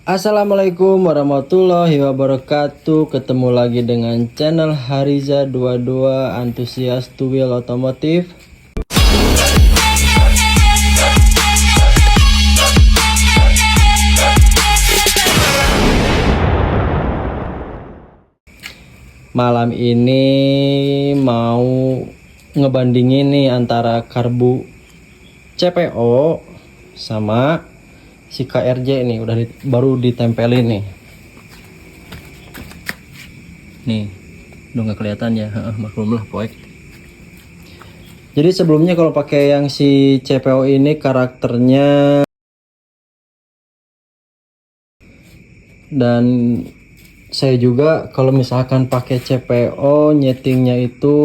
Assalamualaikum warahmatullahi wabarakatuh. Ketemu lagi dengan channel Hariza22 antusias two wheel otomotif. Malam ini mau ngebandingin nih antara karbu CPO sama si KRJ nih, baru ditempelin nih. Nih, udah nggak kelihatan ya, maklum lah poek. Jadi sebelumnya kalau pakai yang si CPO ini karakternya dan saya juga kalau misalkan pakai CPO nyetingnya itu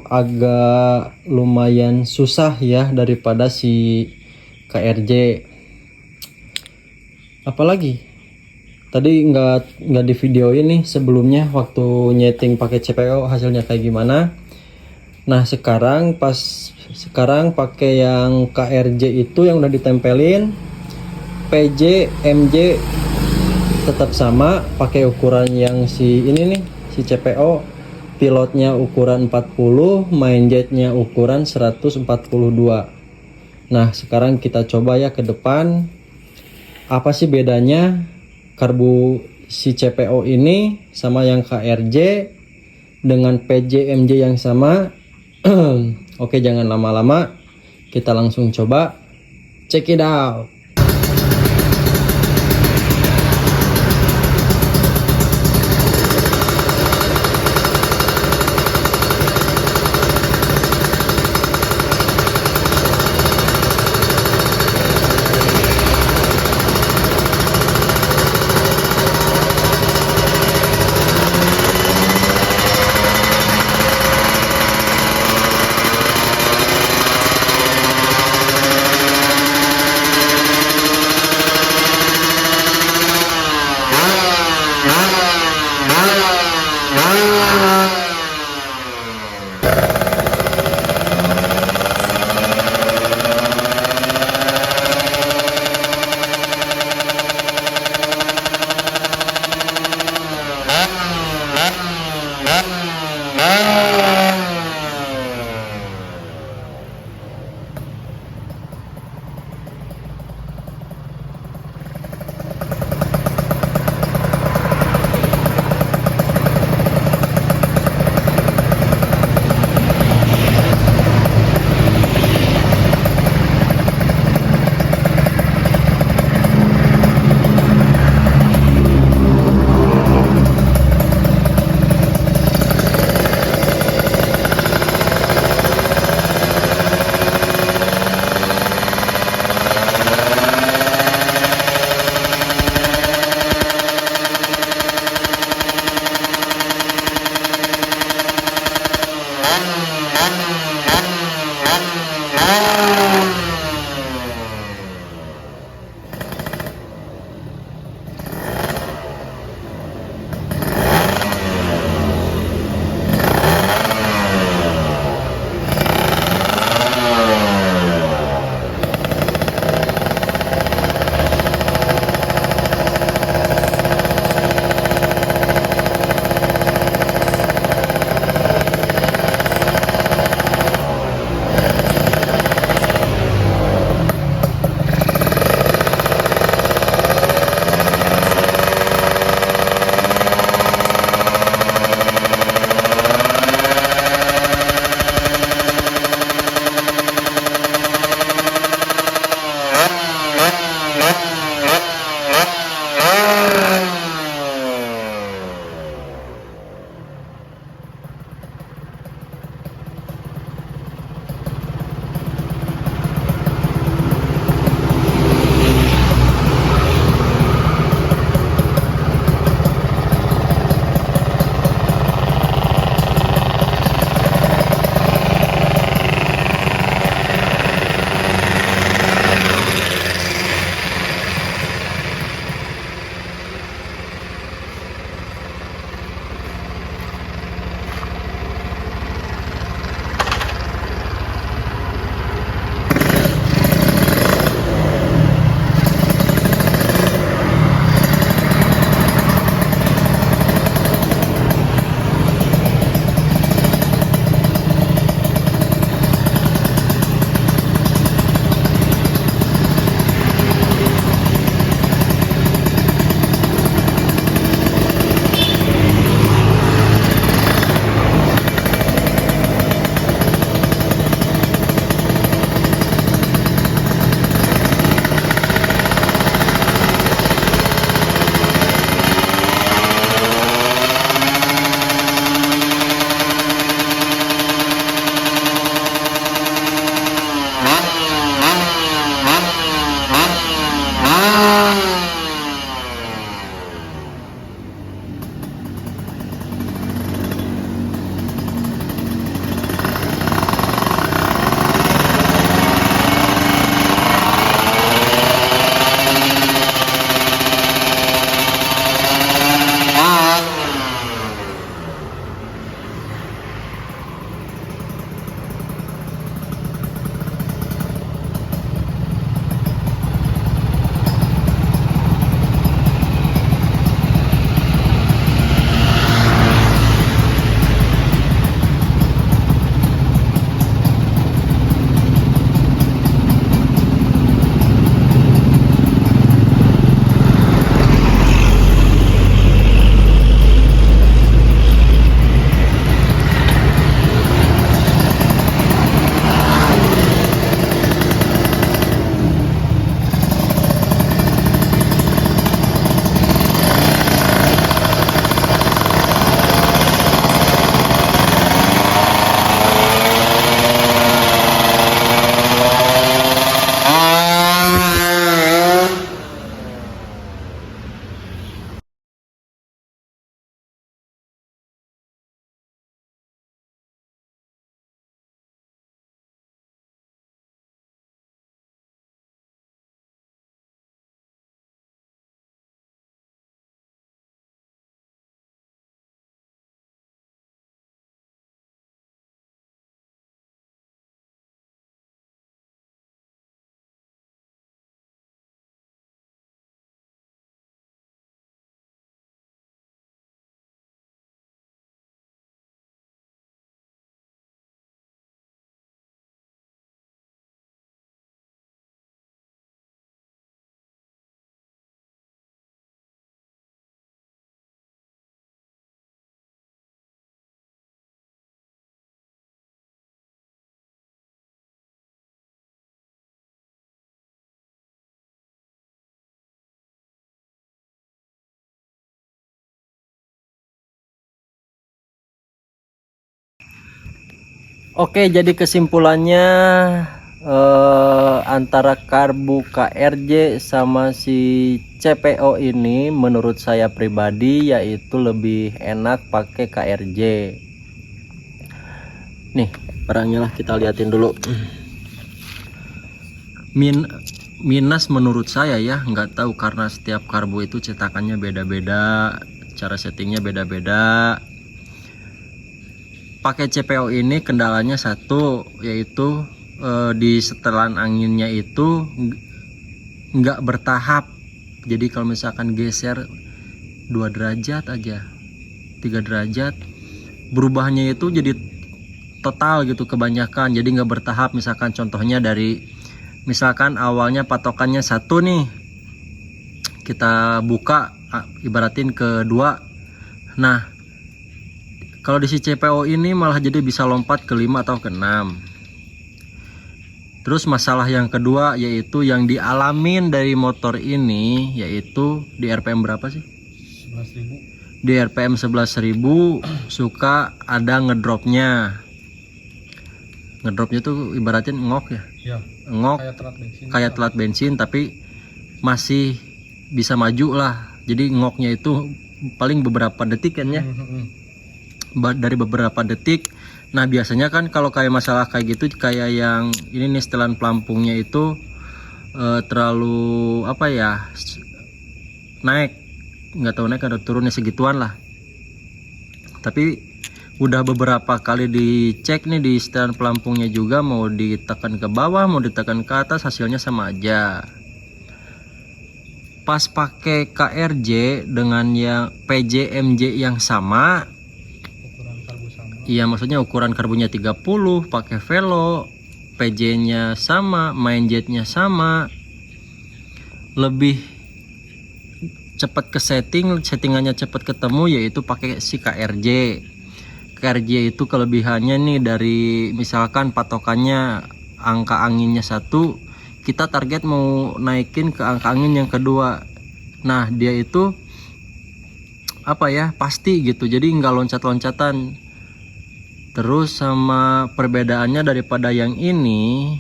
agak lumayan susah ya daripada si KRJ. Apalagi tadi nggak di video ini sebelumnya waktu nyeting pakai CPO hasilnya kayak gimana. Nah sekarang pakai yang KRJ itu yang udah ditempelin, PJ MJ tetap sama, pakai ukuran yang si ini nih, si CPO. Pilotnya ukuran 40, main jetnya ukuran 142. Nah sekarang kita coba ya ke depan, apa sih bedanya karbu si CPO ini sama yang KRJ dengan PJ MJ yang sama. Oke, jangan lama-lama, kita langsung coba, check it out. Oke, jadi kesimpulannya antara karbu KRJ sama si CPO ini menurut saya pribadi yaitu lebih enak pakai KRJ. Nih barangnya lah, kita liatin dulu. Minus menurut saya ya, nggak tahu karena setiap karbu itu cetakannya beda-beda, cara settingnya beda-beda. Pakai CPO ini kendalanya satu, yaitu di setelan anginnya itu nggak bertahap. Jadi kalau misalkan geser 2 derajat aja, 3 derajat, berubahnya itu jadi total gitu, kebanyakan. Jadi nggak bertahap. Misalkan contohnya dari, misalkan awalnya patokannya 1 nih, kita buka ibaratin ke 2. Nah kalau di si CPO ini malah jadi bisa lompat ke 5 atau ke 6. Terus masalah yang kedua yaitu yang dialamin dari motor ini, yaitu di RPM berapa sih? 11.000. Di RPM 11.000 suka ada ngedropnya. Ngedropnya tuh ibaratin ngok ya? Iya. Ngok kayak telat bensin tapi masih bisa maju lah. Jadi ngoknya itu paling beberapa detik kan ya? Dari beberapa detik. Nah biasanya kan kalau kayak masalah kayak gitu, kayak yang ini nih, setelan pelampungnya itu terlalu apa ya, naik, nggak tahu naik atau turunnya segituan lah. Tapi udah beberapa kali dicek nih di setelan pelampungnya juga, mau ditekan ke bawah mau ditekan ke atas hasilnya sama aja. Pas pakai KRJ dengan yang PJMJ yang sama, iya maksudnya ukuran karbunya 30, pakai velo, PJ nya sama, main jetnya sama, lebih cepat ke settingannya cepat ketemu, yaitu pakai si KRJ. KRJ itu kelebihannya nih, dari misalkan patokannya angka anginnya 1, kita target mau naikin ke angka angin yang kedua. Nah dia itu apa ya, pasti gitu, jadi nggak loncat-loncatan. Terus sama perbedaannya daripada yang ini,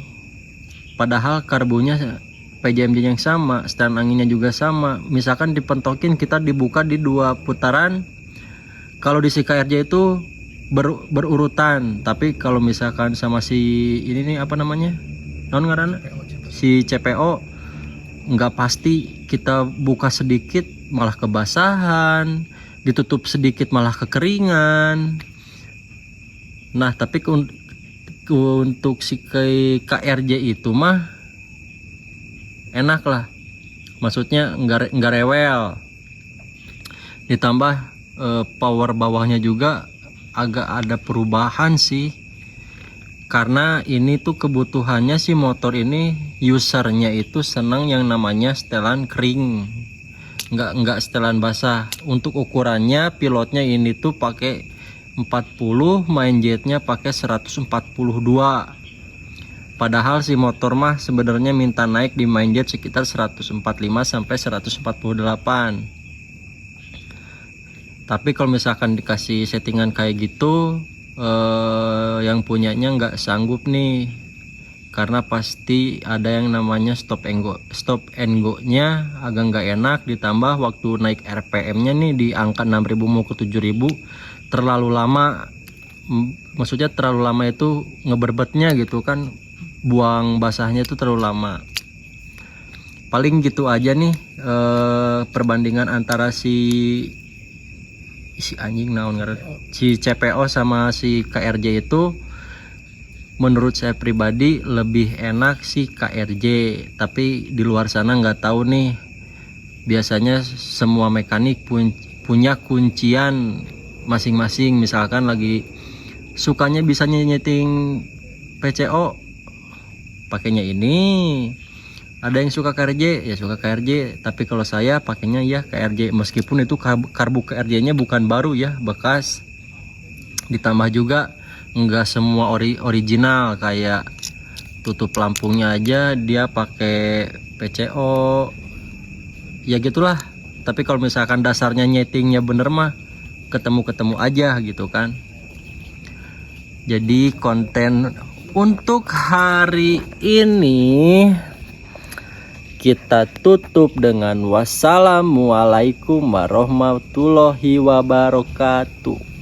padahal karbunya PJMJ yang sama, setelan anginnya juga sama. Misalkan dipentokin, kita dibuka di 2 putaran. Kalau di si KRJ itu berurutan, tapi kalau misalkan sama si ini nih apa namanya, non ngaranna, si CPO, nggak pasti. Kita buka sedikit malah kebasahan, ditutup sedikit malah kekeringan. Nah tapi untuk si KRJ itu mah enak lah, maksudnya nggak rewel. Ditambah power bawahnya juga agak ada perubahan sih, karena ini tuh kebutuhannya si motor ini, usernya itu senang yang namanya setelan kering, nggak setelan basah. Untuk ukurannya pilotnya ini tuh pakai 40, main jetnya pakai 142. Padahal si motor mah sebenarnya minta naik di main jet sekitar 145 sampai 148. Tapi kalau misalkan dikasih settingan kayak gitu, yang punyanya nggak sanggup nih, karena pasti ada yang namanya stop and go nya agak nggak enak. Ditambah waktu naik RPM nya nih di angka 6.000 mau ke 7.000 terlalu lama. Maksudnya terlalu lama itu ngeberbetnya gitu kan, buang basahnya itu terlalu lama. Paling gitu aja nih perbandingan antara si anjing naon ngaran, si CPO sama si KRJ itu. Menurut saya pribadi lebih enak si KRJ, tapi di luar sana nggak tahu nih. Biasanya semua mekanik punya kuncian masing-masing. Misalkan lagi sukanya bisa nyeting PCO, pakainya ini. Ada yang suka KRJ, ya suka KRJ. Tapi kalau saya pakainya ya KRJ, meskipun itu karbu KRJ nya bukan baru ya, bekas. Ditambah juga nggak semua original, kayak tutup lampunya aja dia pakai PCO ya gitulah. Tapi kalau misalkan dasarnya nyetingnya bener mah ketemu aja gitu kan. Jadi konten untuk hari ini kita tutup dengan wassalamualaikum warahmatullahi wabarakatuh.